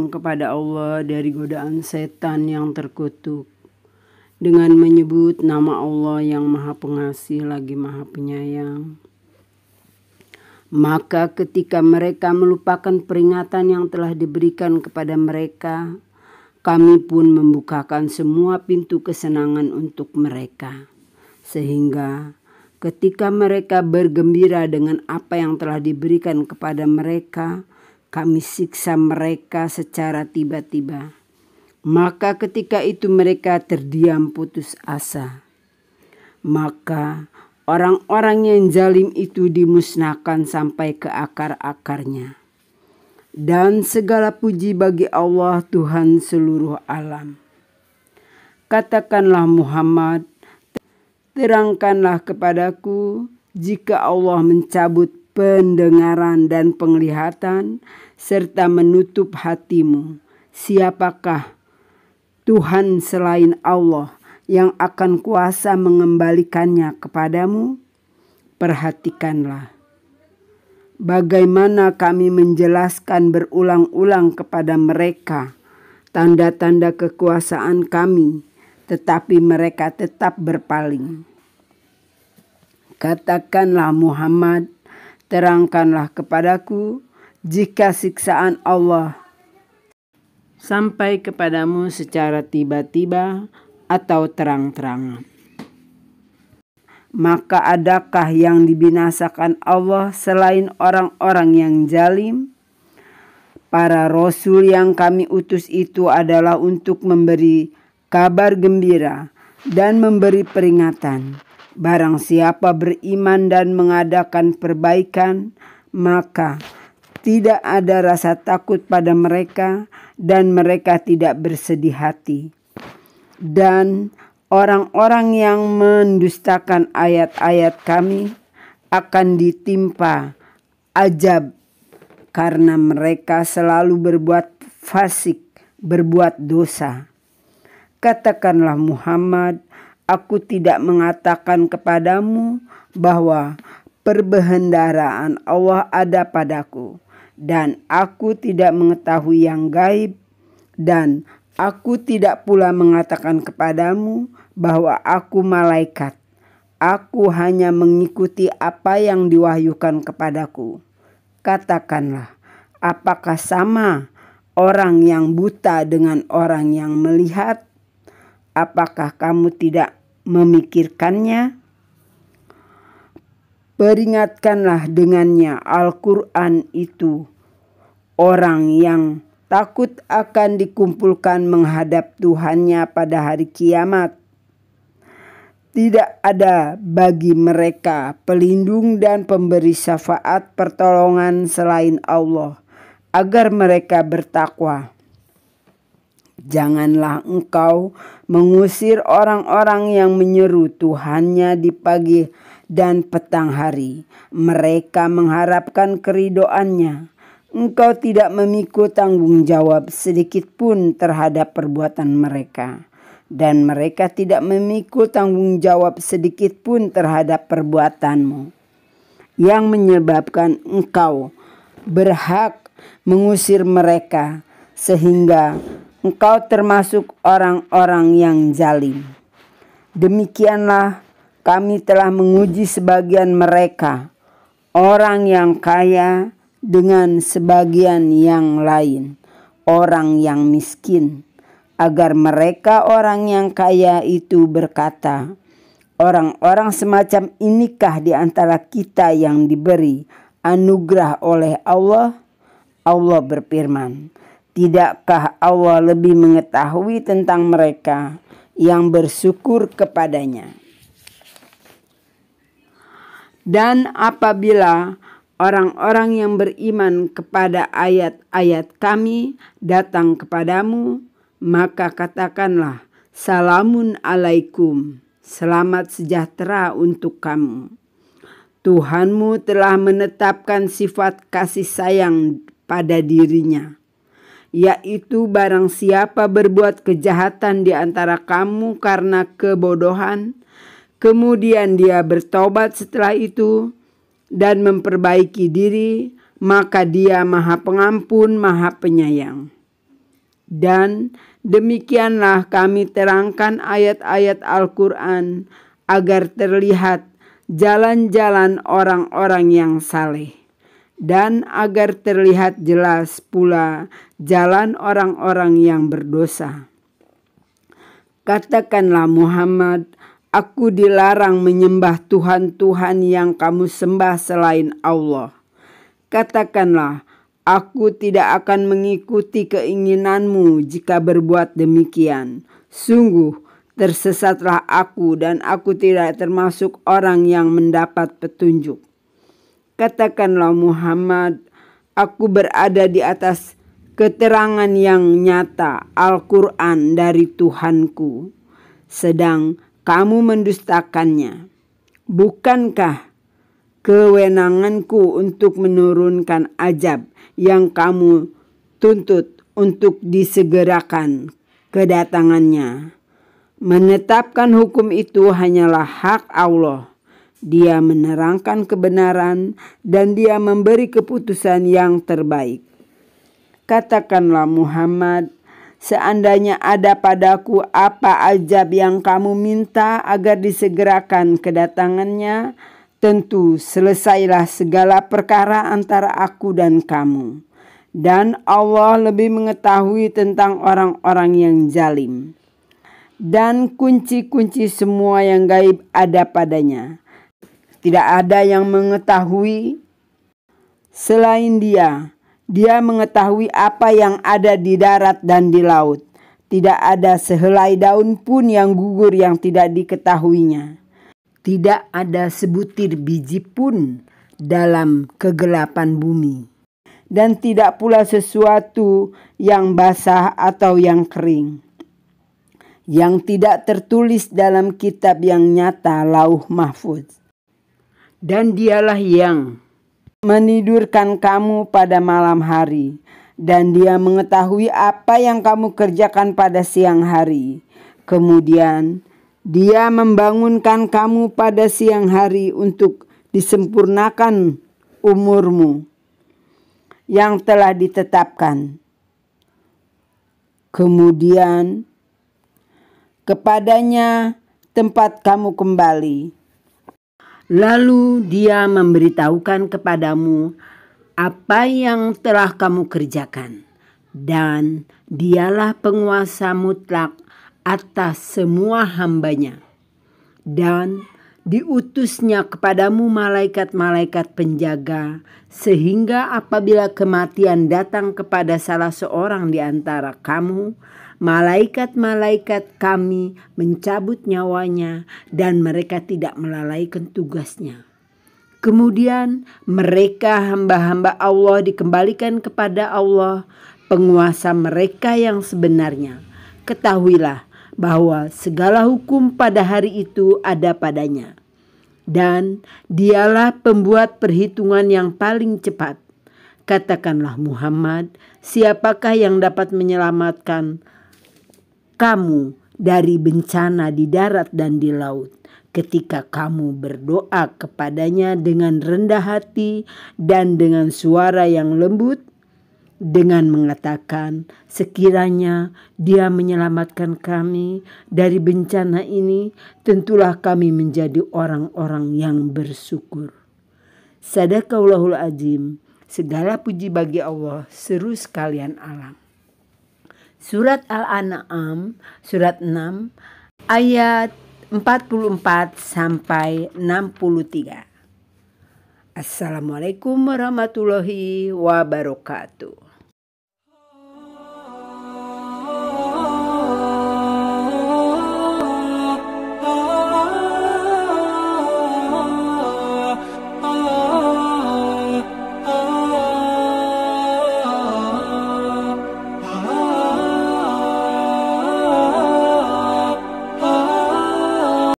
berlindung kepada Allah dari godaan setan yang terkutuk dengan menyebut nama Allah yang Maha Pengasih lagi Maha Penyayang. Maka ketika mereka melupakan peringatan yang telah diberikan kepada mereka, kami pun membukakan semua pintu kesenangan untuk mereka. Sehingga ketika mereka bergembira dengan apa yang telah diberikan kepada mereka, kami siksa mereka secara tiba-tiba. Maka ketika itu mereka terdiam putus asa. Maka orang-orang yang zalim itu dimusnahkan sampai ke akar-akarnya. Dan segala puji bagi Allah Tuhan seluruh alam. Katakanlah Muhammad, terangkanlah kepadaku jika Allah mencabut pendengaran dan penglihatan serta menutup hatimu. Siapakah Tuhan selain Allah yang akan kuasa mengembalikannya kepadamu? Perhatikanlah bagaimana kami menjelaskan berulang-ulang kepada mereka tanda-tanda kekuasaan kami, tetapi mereka tetap berpaling. Katakanlah Muhammad, terangkanlah kepadaku jika siksaan Allah sampai kepadamu secara tiba-tiba atau terang-terangan. Maka adakah yang dibinasakan Allah selain orang-orang yang zalim? Para rasul yang kami utus itu adalah untuk memberi kabar gembira dan memberi peringatan. Barang siapa beriman dan mengadakan perbaikan, maka tidak ada rasa takut pada mereka dan mereka tidak bersedih hati. Dan orang-orang yang mendustakan ayat-ayat kami akan ditimpa azab karena mereka selalu berbuat fasik, berbuat dosa. Katakanlah Muhammad, aku tidak mengatakan kepadamu bahwa perbendaharaan Allah ada padaku, dan aku tidak mengetahui yang gaib, dan aku tidak pula mengatakan kepadamu bahwa aku malaikat. Aku hanya mengikuti apa yang diwahyukan kepadaku. Katakanlah, apakah sama orang yang buta dengan orang yang melihat? Apakah kamu tidak memikirkannya? Peringatkanlah dengannya Al-Quran itu orang yang takut akan dikumpulkan menghadap Tuhannya pada hari kiamat. Tidak ada bagi mereka pelindung dan pemberi syafaat pertolongan selain Allah, agar mereka bertakwa. Janganlah engkau mengusir orang-orang yang menyeru Tuhannya di pagi dan petang hari. Mereka mengharapkan keridhoannya. Engkau tidak memikul tanggung jawab sedikit pun terhadap perbuatan mereka. Dan mereka tidak memikul tanggung jawab sedikit pun terhadap perbuatanmu. Yang menyebabkan engkau berhak mengusir mereka sehingga engkau termasuk orang-orang yang zalim. Demikianlah kami telah menguji sebagian mereka, orang yang kaya dengan sebagian yang lain, orang yang miskin, agar mereka orang yang kaya itu berkata, orang-orang semacam inikah di antara kita yang diberi anugerah oleh Allah? Allah berfirman, tidakkah Allah lebih mengetahui tentang mereka yang bersyukur kepadanya? Dan apabila orang-orang yang beriman kepada ayat-ayat kami datang kepadamu, maka katakanlah, salamun alaikum, selamat sejahtera untuk kamu. Tuhanmu telah menetapkan sifat kasih sayang pada dirinya, yaitu barang siapa berbuat kejahatan di antara kamu karena kebodohan, kemudian dia bertobat setelah itu dan memperbaiki diri, maka dia Maha Pengampun, Maha Penyayang. Dan demikianlah kami terangkan ayat-ayat Al-Quran agar terlihat jalan-jalan orang-orang yang saleh, dan agar terlihat jelas pula jalan orang-orang yang berdosa. Katakanlah Muhammad, aku dilarang menyembah Tuhan-Tuhan yang kamu sembah selain Allah. Katakanlah, aku tidak akan mengikuti keinginanmu jika berbuat demikian. Sungguh, tersesatlah aku dan aku tidak termasuk orang yang mendapat petunjuk. Katakanlah Muhammad, aku berada di atas keterangan yang nyata Al-Quran dari Tuhanku, sedang kamu mendustakannya. Bukankah kewenanganku untuk menurunkan azab yang kamu tuntut untuk disegerakan kedatangannya? Menetapkan hukum itu hanyalah hak Allah. Dia menerangkan kebenaran dan dia memberi keputusan yang terbaik. Katakanlah Muhammad, seandainya ada padaku apa azab yang kamu minta agar disegerakan kedatangannya, tentu selesailah segala perkara antara aku dan kamu. Dan Allah lebih mengetahui tentang orang-orang yang zalim. Dan kunci-kunci semua yang gaib ada padanya. Tidak ada yang mengetahui selain Dia. Dia mengetahui apa yang ada di darat dan di laut. Tidak ada sehelai daun pun yang gugur yang tidak diketahuinya. Tidak ada sebutir biji pun dalam kegelapan bumi. Dan tidak pula sesuatu yang basah atau yang kering, yang tidak tertulis dalam kitab yang nyata Lauh Mahfuz. Dan dialah yang menidurkan kamu pada malam hari, dan dia mengetahui apa yang kamu kerjakan pada siang hari. Kemudian dia membangunkan kamu pada siang hari untuk disempurnakan umurmu yang telah ditetapkan. Kemudian kepadanya tempat kamu kembali. Lalu dia memberitahukan kepadamu apa yang telah kamu kerjakan. Dan dialah penguasa mutlak atas semua hambanya. Dan diutusnya kepadamu malaikat-malaikat penjaga, sehingga apabila kematian datang kepada salah seorang di antara kamu, malaikat-malaikat kami mencabut nyawanya dan mereka tidak melalaikan tugasnya. Kemudian mereka hamba-hamba Allah dikembalikan kepada Allah, penguasa mereka yang sebenarnya. Ketahuilah bahwa segala hukum pada hari itu ada padanya. Dan dialah pembuat perhitungan yang paling cepat. Katakanlah Muhammad, siapakah yang dapat menyelamatkan kamu dari bencana di darat dan di laut ketika kamu berdoa kepadanya dengan rendah hati dan dengan suara yang lembut, dengan mengatakan, sekiranya dia menyelamatkan kami dari bencana ini, tentulah kami menjadi orang-orang yang bersyukur. Sadaqallahul azim. Segala puji bagi Allah, seru sekalian alam. Surat Al-An'am, surat 6, ayat 44 sampai 63. Assalamualaikum warahmatullahi wabarakatuh.